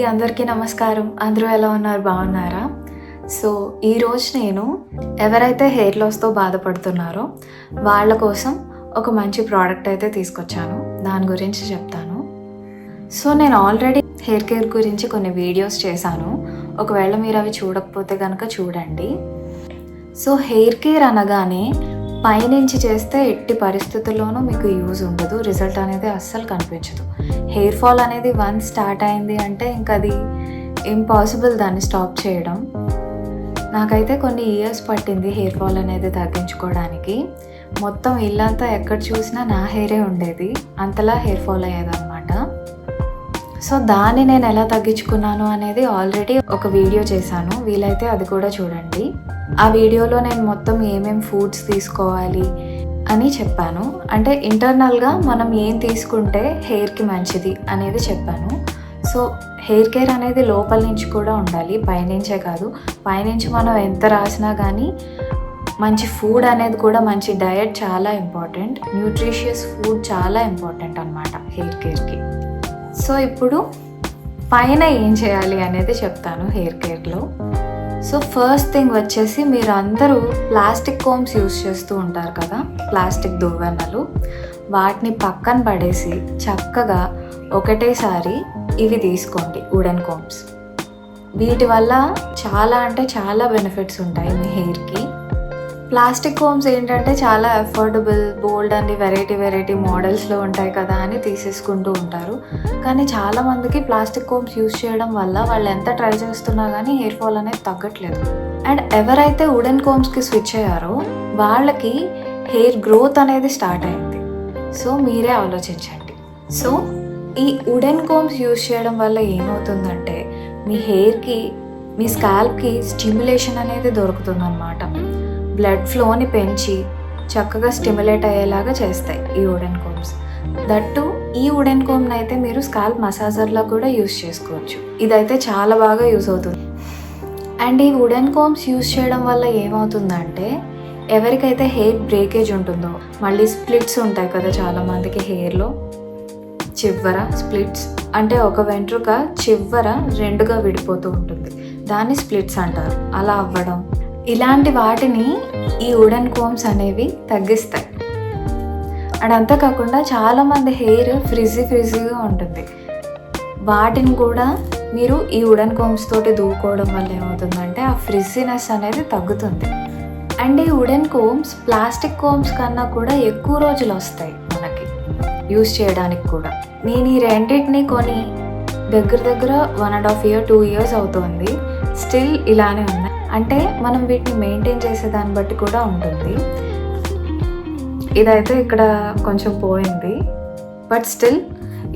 అందరికీ నమస్కారం. అందరూ ఎలా ఉన్నారు? బాగున్నారా? సో ఈరోజు నేను ఎవరైతే హెయిర్ లాస్తో బాధపడుతున్నారో వాళ్ళ కోసం ఒక మంచి ప్రోడక్ట్ అయితే తీసుకొచ్చాను. దాని గురించి చెప్తాను. సో నేను ఆల్రెడీ హెయిర్ కేర్ గురించి కొన్ని వీడియోస్ చేశాను. ఒకవేళ మీరు అవి చూడకపోతే కనుక చూడండి. సో హెయిర్ కేర్ అనగానే పైనుంచి చేస్తే ఎట్టి పరిస్థితుల్లోనూ మీకు యూజ్ ఉండదు, రిజల్ట్ అనేది అస్సలు కనిపించదు. హెయిర్ ఫాల్ అనేది వన్స్ స్టార్ట్ అయింది అంటే ఇంకా అది ఇంపాసిబుల్ దాన్ని స్టాప్ చేయడం. నాకైతే కొన్ని ఇయర్స్ పట్టింది హెయిర్ ఫాల్ అనేది తగ్గించుకోవడానికి. మొత్తం ఇల్లంతా ఎక్కడ చూసినా నా హెయిరే ఉండేది, అంతలా హెయిర్ ఫాల్ అయ్యేదన్నమాట. సో దాన్ని నేను ఎలా తగ్గించుకున్నాను అనేది ఆల్రెడీ ఒక వీడియో చేశాను, వీలైతే అది కూడా చూడండి. ఆ వీడియోలో నేను మొత్తం ఏమేమి ఫుడ్స్ తీసుకోవాలి అని చెప్పాను. అంటే ఇంటర్నల్గా మనం ఏం తీసుకుంటే హెయిర్కి మంచిది అనేది చెప్పాను. సో హెయిర్ కేర్ అనేది లోపల నుంచి కూడా ఉండాలి, పైనుంచే కాదు. పైనుంచి మనం ఎంత రాసినా కానీ మంచి ఫుడ్ అనేది కూడా, మంచి డయట్ చాలా ఇంపార్టెంట్. న్యూట్రిషియస్ ఫుడ్ చాలా ఇంపార్టెంట్ అన్నమాట హెయిర్ కేర్కి. సో ఇప్పుడు పైన ఏం చేయాలి అనేది చెప్తాను హెయిర్ కేర్లో. సో ఫస్ట్ థింగ్ వచ్చేసి, మీరు అందరూ ప్లాస్టిక్ కోమ్స్ యూస్ చేస్తూ ఉంటారు కదా, ప్లాస్టిక్ దువ్వెనలు. వాటిని పక్కన పడేసి చక్కగా ఒకటేసారి ఇవి తీసుకోండి, వుడెన్ కోమ్స్. వీటి వల్ల చాలా అంటే చాలా బెనిఫిట్స్ ఉంటాయి మీ హెయిర్కి. ప్లాస్టిక్ కోమ్స్ ఏంటంటే చాలా అఫోర్డబుల్, బోల్డ్ అని వెరైటీ మోడల్స్లో ఉంటాయి కదా అని తీసేసుకుంటూ ఉంటారు. కానీ చాలామందికి ప్లాస్టిక్ కోమ్స్ యూస్ చేయడం వల్ల వాళ్ళు ఎంత ట్రై చేస్తున్నా కానీ హెయిర్ ఫాల్ అనేది తగ్గట్లేదు. అండ్ ఎవరైతే వుడెన్ కోమ్స్కి స్విచ్ అయ్యారో వాళ్ళకి హెయిర్ గ్రోత్ అనేది స్టార్ట్ అయింది. సో మీరే ఆలోచించండి. సో ఈ వుడెన్ కోమ్స్ యూస్ చేయడం వల్ల ఏమవుతుందంటే మీ హెయిర్కి, మీ స్కాల్ప్కి స్టిమ్యులేషన్ అనేది దొరుకుతుందన్నమాట. బ్లడ్ ఫ్లోని పెంచి చక్కగా స్టిమ్యులేట్ అయ్యేలాగా చేస్తాయి ఈ వుడెన్ కోమ్స్. దట్టు ఈ వుడెన్ కోమ్ని అయితే మీరు స్కాల్ప్ మసాజర్లా కూడా యూస్ చేసుకోవచ్చు. ఇదైతే చాలా బాగా యూస్ అవుతుంది. అండ్ ఈ వుడెన్ కోమ్స్ యూస్ చేయడం వల్ల ఏమవుతుందంటే, ఎవరికైతే హెయిర్ బ్రేకేజ్ ఉంటుందో, మళ్ళీ స్ప్లిట్స్ ఉంటాయి కదా చాలామందికి హెయిర్లో, చివర స్ప్లిట్స్ అంటే ఒక వెంట్రుక చివర రెండుగా విడిపోతూ ఉంటుంది, దాన్ని స్ప్లిట్స్ అంటారు. అలా అవ్వడం, ఇలాంటి వాటిని ఈ వుడెన్ కోమ్స్ అనేవి తగ్గిస్తాయి. అండ్ అంతేకాకుండా చాలామంది హెయిర్ ఫ్రిజీగా ఉంటుంది, వాటిని కూడా మీరు ఈ వుడెన్ కోమ్స్ తోటి దూకోవడం వల్ల ఏమవుతుందంటే ఆ ఫ్రిజీనెస్ అనేది తగ్గుతుంది. అండ్ ఈ వుడెన్ కోమ్స్ ప్లాస్టిక్ కోమ్స్ కన్నా కూడా ఎక్కువ రోజులు వస్తాయి మనకి యూస్ చేయడానికి కూడా. నేను ఈ రెండింటిని కొని దగ్గర 1.5 year 2 years అవుతుంది, స్టిల్ ఇలానే ఉన్నాయి. అంటే మనం వీటిని మెయింటైన్ చేసే దాన్ని బట్టి కూడా ఉంటుంది. ఇదైతే ఇక్కడ కొంచెం పోయింది, బట్ స్టిల్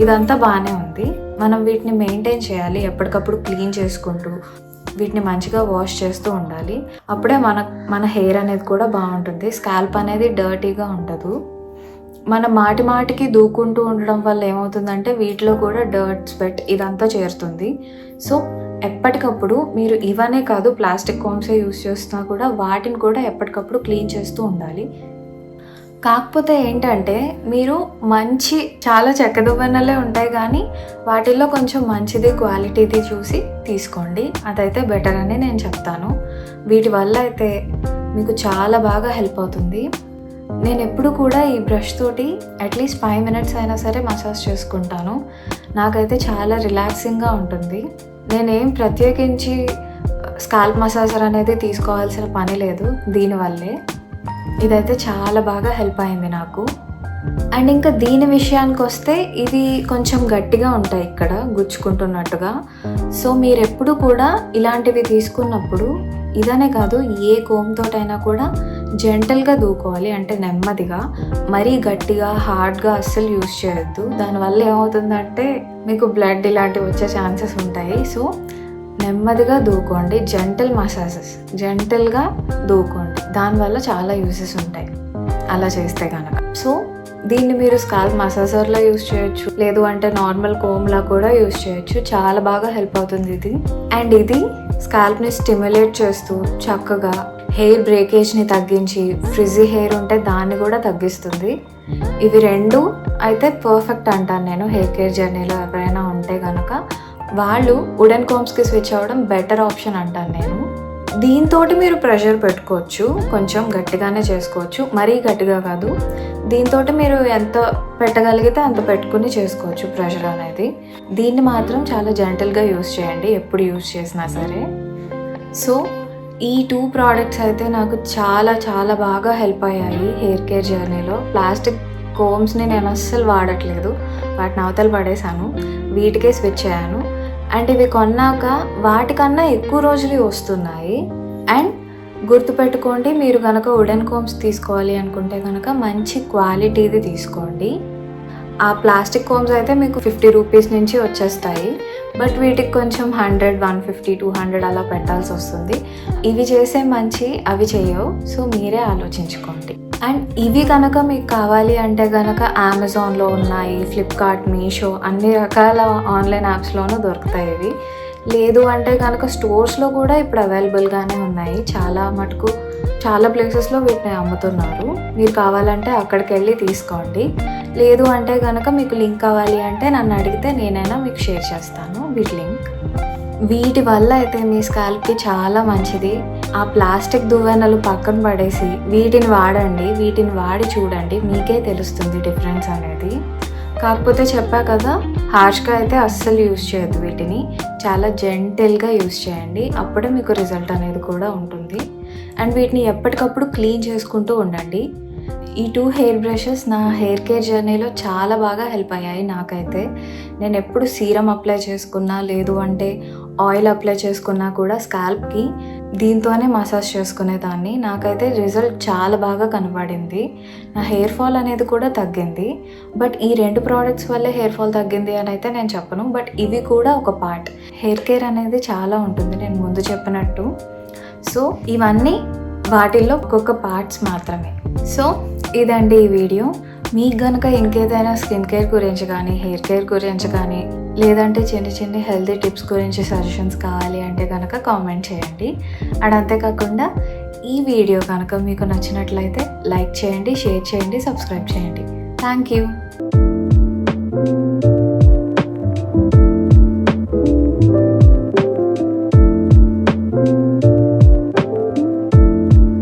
ఇదంతా బాగానే ఉంది. మనం వీటిని మెయింటైన్ చేయాలి, ఎప్పటికప్పుడు క్లీన్ చేసుకుంటూ వీటిని మంచిగా వాష్ చేస్తూ ఉండాలి. అప్పుడే మన హెయిర్ అనేది కూడా బాగుంటుంది, స్కాల్ప్ అనేది డర్టీగా ఉండదు. మనం మాటికి దూకుంటూ ఉండడం వల్ల ఏమవుతుందంటే వీటిలో కూడా డర్ట్, స్వెట్ ఇదంతా చేరుతుంది. సో ఎప్పటికప్పుడు మీరు ఇవనే కాదు, ప్లాస్టిక్ కోమ్సే యూస్ చేస్తున్నా కూడా వాటిని కూడా ఎప్పటికప్పుడు క్లీన్ చేస్తూ ఉండాలి. కాకపోతే ఏంటంటే మీరు చాలా చెక్క దువ్వెనలే ఉంటాయి కానీ వాటిల్లో కొంచెం మంచిది, క్వాలిటీది చూసి తీసుకోండి, అదైతే బెటర్ అని నేను చెప్తాను. వీటి వల్ల అయితే మీకు చాలా బాగా హెల్ప్ అవుతుంది. నేను ఎప్పుడు కూడా ఈ బ్రష్ తోటి అట్లీస్ట్ 5 minutes అయినా సరే మసాజ్ చేసుకుంటాను. నాకైతే చాలా రిలాక్సింగ్గా ఉంటుంది. నేనేం ప్రత్యేకించి స్కాల్ప్ మసాజర్ అనేది తీసుకోవాల్సిన పని లేదు దీనివల్లే. ఇదైతే చాలా బాగా హెల్ప్ అయింది నాకు. అండ్ ఇంకా దీని విషయానికి వస్తే ఇది కొంచెం గట్టిగా ఉంటాయి, ఇక్కడ గుచ్చుకుంటున్నట్టుగా. సో మీరు ఎప్పుడు కూడా ఇలాంటివి తీసుకున్నప్పుడు ఇదనే కాదు, ఏ కోమ్ తోటైనా కూడా జెంటల్గా దూకోవాలి, అంటే నెమ్మదిగా. మరీ గట్టిగా హార్డ్గా అస్సలు యూస్ చేయొద్దు, దానివల్ల ఏమవుతుందంటే మీకు బ్లడ్ ఇలాంటివి వచ్చే ఛాన్సెస్ ఉంటాయి. సో నెమ్మదిగా దూకోండి, జెంటల్గా దూకోండి, దానివల్ల చాలా యూసెస్ ఉంటాయి అలా చేస్తే కనుక. సో దీన్ని మీరు స్కాల్ప్ మసాజర్లా యూస్ చేయొచ్చు, లేదు అంటే నార్మల్ కోమ్లా కూడా యూస్ చేయొచ్చు. చాలా బాగా హెల్ప్ అవుతుంది ఇది. అండ్ ఇది స్కాల్ప్ని స్టిమ్యులేట్ చేస్తూ చక్కగా హెయిర్ బ్రేకేజ్ని తగ్గించి, ఫ్రిజీ హెయిర్ ఉంటే దాన్ని కూడా తగ్గిస్తుంది. ఇవి రెండు అయితే పర్ఫెక్ట్ అంటాను నేను హెయిర్ కేర్ జర్నీలో ఎవరైనా ఉంటే కనుక వాళ్ళు వుడెన్ కోమ్స్కి స్విచ్ అవ్వడం బెటర్ ఆప్షన్ అంటాను నేను. దీంతో మీరు ప్రెషర్ పెట్టుకోవచ్చు, కొంచెం గట్టిగానే చేసుకోవచ్చు, మరీ గట్టిగా కాదు. దీంతో మీరు ఎంత పెట్టగలిగితే అంత పెట్టుకుని చేసుకోవచ్చు ప్రెషర్ అనేది. దీన్ని మాత్రం చాలా జెంటల్గా యూస్ చేయండి ఎప్పుడు యూస్ చేసినా సరే. సో ఈ 2 ప్రోడక్ట్స్ అయితే నాకు చాలా చాలా బాగా హెల్ప్ అయ్యాయి హెయిర్ కేర్ జర్నీలో. ప్లాస్టిక్ కోమ్స్ని నేను అస్సలు వాడట్లేదు, వాటిని అవతల పడేసాను, వీటికే స్విచ్ అయ్యాను. అండ్ ఇవి కొన్నాక వాటికన్నా ఎక్కువ రోజులు వస్తున్నాయి. అండ్ గుర్తుపెట్టుకోండి, మీరు కనుక వుడెన్ కోమ్స్ తీసుకోవాలి అనుకుంటే కనుక మంచి క్వాలిటీది తీసుకోండి. ఆ ప్లాస్టిక్ కోమ్స్ అయితే మీకు 50 రూపీస్ నుంచి వచ్చేస్తాయి, బట్ వీటికి కొంచెం 100, 150, 200 అలా పెట్టాల్సి వస్తుంది. ఇవి చేసే మంచి అవి చేయవు, సో మీరే ఆలోచించుకోండి. అండ్ ఇవి కనుక మీకు కావాలి అంటే కనుక అమెజాన్లో ఉన్నాయి, ఫ్లిప్కార్ట్, మీషో అన్ని రకాల ఆన్లైన్ యాప్స్లోనూ దొరుకుతాయి ఇవి. లేదు అంటే కనుక స్టోర్స్లో కూడా ఇప్పుడు అవైలబుల్గానే ఉన్నాయి. చాలా ప్లేసెస్లో వీటిని అమ్ముతున్నారు. మీరు కావాలంటే అక్కడికి వెళ్ళి తీసుకోండి. లేదు అంటే కనుక మీకు లింక్ కావాలి అంటే నన్ను అడిగితే నేనైనా మీకు షేర్ చేస్తాను వీటి లింక్. వీటి వల్ల అయితే మీ స్కాల్ప్కి చాలా మంచిది. ఆ ప్లాస్టిక్ దువ్వెనలు పక్కన పడేసి వీటిని వాడండి, వీటిని వాడి చూడండి, మీకే తెలుస్తుంది డిఫరెన్స్ అనేది. కాకపోతే చెప్పా కదా, హార్ష్గా అయితే అస్సలు యూస్ చేయొద్దు వీటిని, చాలా జెంటిల్గా యూస్ చేయండి, అప్పుడే మీకు రిజల్ట్ అనేది కూడా ఉంటుంది. అండ్ వీటిని ఎప్పటికప్పుడు క్లీన్ చేసుకుంటూ ఉండండి. ఈ 2 హెయిర్ బ్రషెస్ నా హెయిర్ కేర్ జర్నీలో చాలా బాగా హెల్ప్ అయ్యాయి నాకైతే. నేను ఎప్పుడు సీరం అప్లై చేసుకున్నా, లేదు అంటే ఆయిల్ అప్లై చేసుకున్నా కూడా స్కాల్ప్కి దీంతోనే మసాజ్ చేసుకునేదాన్ని. నాకైతే రిజల్ట్ చాలా బాగా కనబడింది. నా హెయిర్ ఫాల్ అనేది కూడా తగ్గింది. బట్ ఈ 2 ప్రోడక్ట్స్ వల్లే హెయిర్ ఫాల్ తగ్గింది అని అయితే నేను చెప్పను, బట్ ఇవి కూడా ఒక పార్ట్. హెయిర్ కేర్ అనేది చాలా ఉంటుంది నేను ముందు చెప్పినట్టు. సో ఇవన్నీ వాటిల్లో ఒక్కొక్క పార్ట్స్ మాత్రమే. సో ఇదండి ఈ వీడియో. మీకు కనుక ఇంకేదైనా స్కిన్ కేర్ గురించి కానీ, హెయిర్ కేర్ గురించి కానీ, లేదంటే చిన్న హెల్తీ టిప్స్ గురించి సజెషన్స్ కావాలి అంటే కనుక కామెంట్ చేయండి. అండ్ అంతేకాకుండా ఈ వీడియో కనుక మీకు నచ్చినట్లయితే లైక్ చేయండి, షేర్ చేయండి, సబ్స్క్రైబ్ చేయండి. Thank you.